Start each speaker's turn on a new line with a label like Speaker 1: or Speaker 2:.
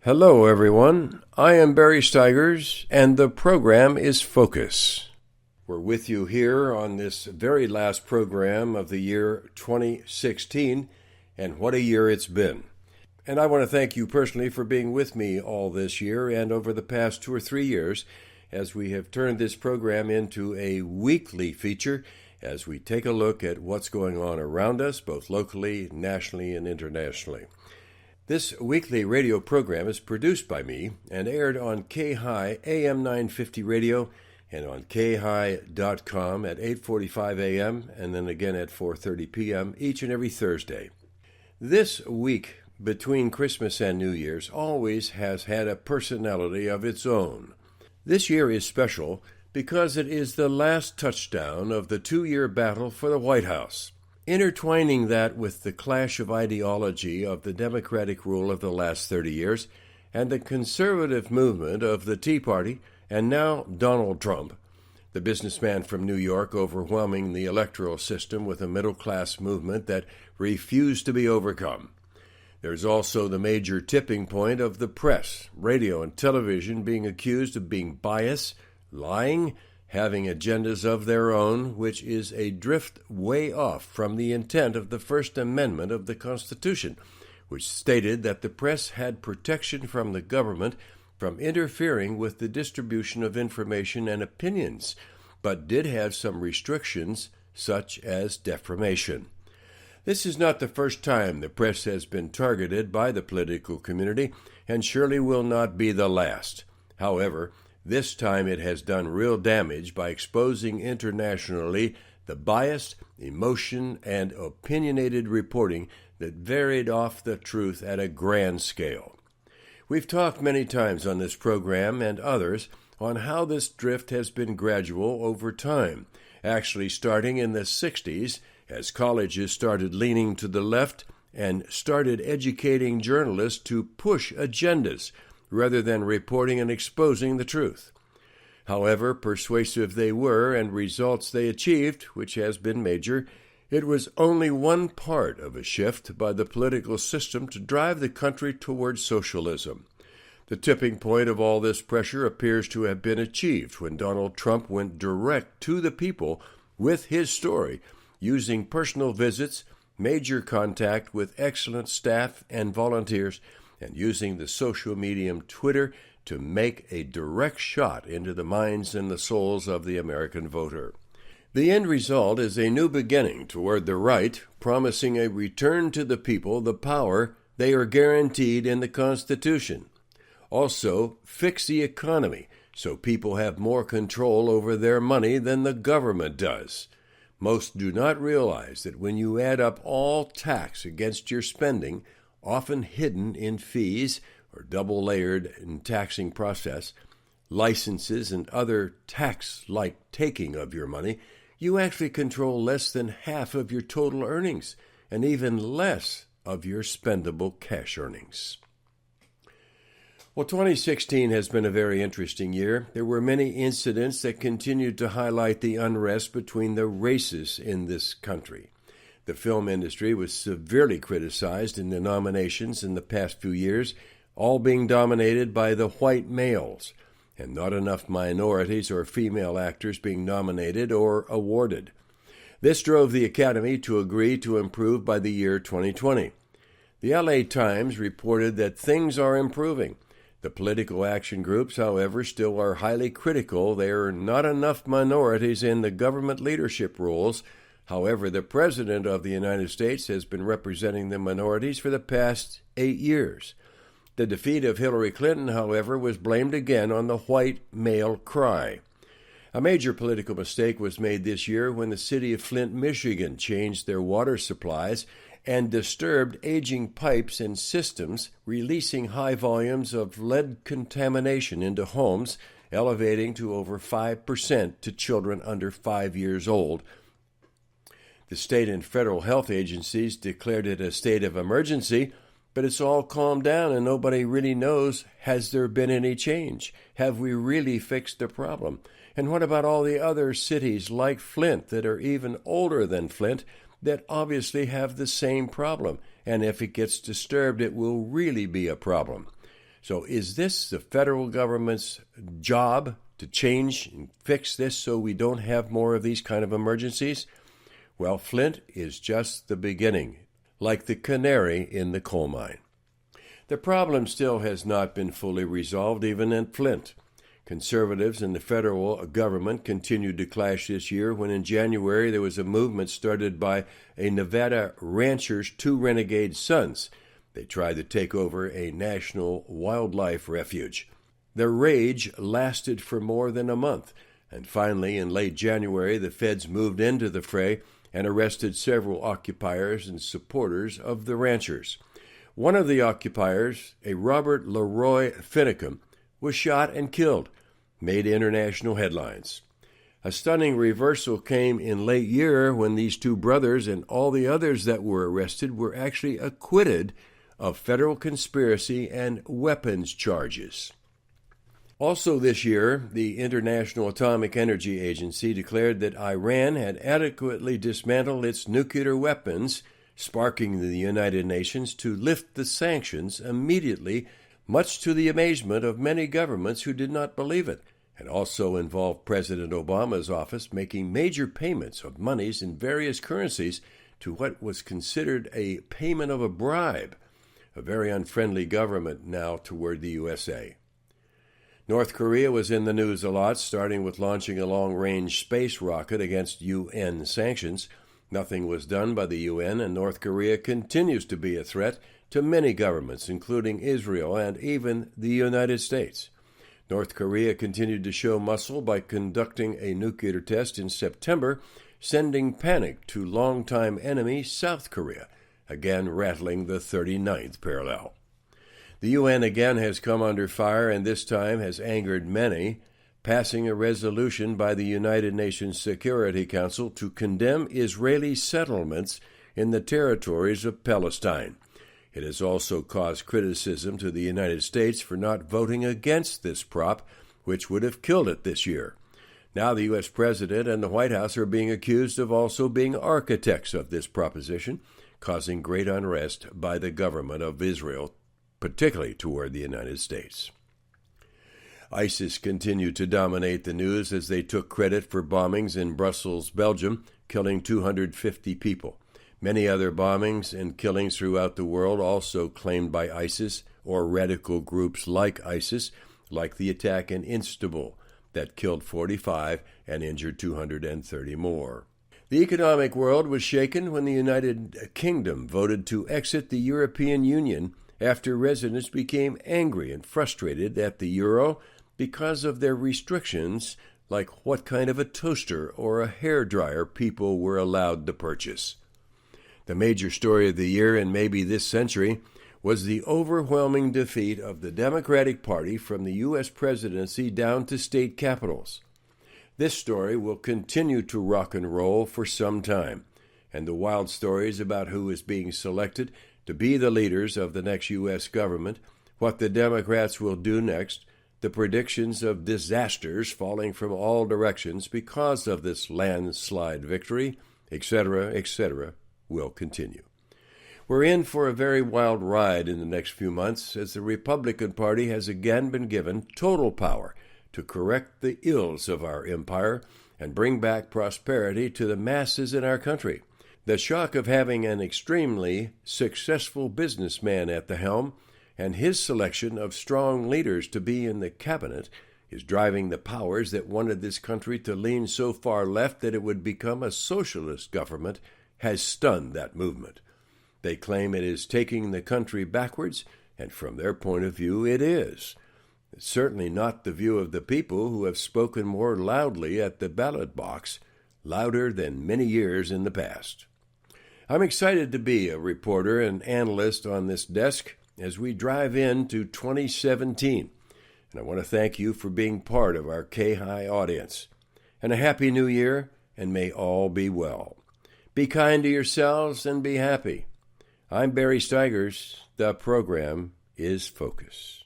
Speaker 1: Hello, everyone. I am Barry Stigers, and the program is Focus. We're with you here on this very last program of the year 2016, and what a year it's been. And I want to thank you personally for being with me all this year and over the past 2 or 3 years as we have turned this program into a weekly feature as we take a look at what's going on around us, both locally, nationally, and internationally. This weekly radio program is produced by me and aired on K-High AM 950 radio and on khigh.com at 8:45 a.m. and then again at 4:30 p.m. each and every Thursday. This week between Christmas and New Year's always has had a personality of its own. This year is special because it is the last touchdown of the 2-year battle for the White House. Intertwining that with the clash of ideology of the Democratic rule of the last 30 years and the conservative movement of the Tea Party and now Donald Trump, the businessman from New York overwhelming the electoral system with a middle-class movement that refused to be overcome. There's also the major tipping point of the press, radio, and television being accused of being biased, lying, having agendas of their own, which is a drift way off from the intent of the First Amendment of the Constitution, which stated that the press had protection from the government from interfering with the distribution of information and opinions, but did have some restrictions, such as defamation. This is not the first time the press has been targeted by the political community, and surely will not be the last. However, this time it has done real damage by exposing internationally the biased, emotion, and opinionated reporting that varied off the truth at a grand scale. We've talked many times on this program and others on how this drift has been gradual over time, actually starting in the 60s as colleges started leaning to the left and started educating journalists to push agendas rather than reporting and exposing the truth. However persuasive they were and results they achieved, which has been major, it was only one part of a shift by the political system to drive the country towards socialism. The tipping point of all this pressure appears to have been achieved when Donald Trump went direct to the people with his story, using personal visits, major contact with excellent staff and volunteers, and using the social medium Twitter to make a direct shot into the minds and the souls of the American voter. The end result is a new beginning toward the right, promising a return to the people the power they are guaranteed in the Constitution. Also, fix the economy so people have more control over their money than the government does. Most do not realize that when you add up all tax against your spending, often hidden in fees or double-layered in taxing process, licenses and other tax-like taking of your money, you actually control less than half of your total earnings and even less of your spendable cash earnings. Well, 2016 has been a very interesting year. There were many incidents that continued to highlight the unrest between the races in this country. The film industry was severely criticized in the nominations in the past few years, all being dominated by the white males, and not enough minorities or female actors being nominated or awarded. This drove the Academy to agree to improve by the year 2020. The LA Times reported that things are improving. The political action groups, however, still are highly critical. There are not enough minorities in the government leadership roles. However, the President of the United States has been representing the minorities for the past 8 years. The defeat of Hillary Clinton, however, was blamed again on the white male cry. A major political mistake was made this year when the city of Flint, Michigan changed their water supplies and disturbed aging pipes and systems, releasing high volumes of lead contamination into homes, elevating to over 5% to children under 5 years old. The state and federal health agencies declared it a state of emergency, but it's all calmed down and nobody really knows, has there been any change? Have we really fixed the problem? And what about all the other cities like Flint that are even older than Flint that obviously have the same problem? And if it gets disturbed, it will really be a problem. So is this the federal government's job to change and fix this so we don't have more of these kind of emergencies? Well, Flint is just the beginning, like the canary in the coal mine. The problem still has not been fully resolved even in Flint. Conservatives and the federal government continued to clash this year when in January there was a movement started by a Nevada rancher's two renegade sons. They tried to take over a national wildlife refuge. Their rage lasted for more than a month, and finally in late January the feds moved into the fray and arrested several occupiers and supporters of the ranchers. One of the occupiers, a Robert Leroy Finicum, was shot and killed, made international headlines. A stunning reversal came in late year when these two brothers and all the others that were arrested were actually acquitted of federal conspiracy and weapons charges. Also this year, the International Atomic Energy Agency declared that Iran had adequately dismantled its nuclear weapons, sparking the United Nations to lift the sanctions immediately, much to the amazement of many governments who did not believe it, and also involved President Obama's office making major payments of monies in various currencies to what was considered a payment of a bribe, a very unfriendly government now toward the USA. North Korea was in the news a lot, starting with launching a long-range space rocket against UN sanctions. Nothing was done by the UN, and North Korea continues to be a threat to many governments, including Israel and even the United States. North Korea continued to show muscle by conducting a nuclear test in September, sending panic to longtime enemy South Korea, again rattling the 39th parallel. The UN again has come under fire and this time has angered many, passing a resolution by the United Nations Security Council to condemn Israeli settlements in the territories of Palestine. It has also caused criticism to the United States for not voting against this prop, which would have killed it this year. Now the U.S. President and the White House are being accused of also being architects of this proposition, causing great unrest by the government of Israel, particularly toward the United States. ISIS continued to dominate the news as they took credit for bombings in Brussels, Belgium, killing 250 people. Many other bombings and killings throughout the world also claimed by ISIS or radical groups like ISIS, like the attack in Istanbul that killed 45 and injured 230 more. The economic world was shaken when the United Kingdom voted to exit the European Union after residents became angry and frustrated at the euro because of their restrictions, like what kind of a toaster or a hairdryer people were allowed to purchase. The major story of the year, and maybe this century, was the overwhelming defeat of the Democratic Party from the U.S. presidency down to state capitals. This story will continue to rock and roll for some time, and the wild stories about who is being selected to be the leaders of the next U.S. government, what the Democrats will do next, the predictions of disasters falling from all directions because of this landslide victory, etc., will continue. We're in for a very wild ride in the next few months as the Republican Party has again been given total power to correct the ills of our empire and bring back prosperity to the masses in our country. The shock of having an extremely successful businessman at the helm and his selection of strong leaders to be in the cabinet is driving the powers that wanted this country to lean so far left that it would become a socialist government has stunned that movement. They claim it is taking the country backwards, and from their point of view it is. It's certainly not the view of the people who have spoken more loudly at the ballot box, louder than many years in the past. I'm excited to be a reporter and analyst on this desk as we drive into 2017, and I want to thank you for being part of our K-High audience. And a Happy New Year, and may all be well. Be kind to yourselves and be happy. I'm Barry Stigers. The program is Focus.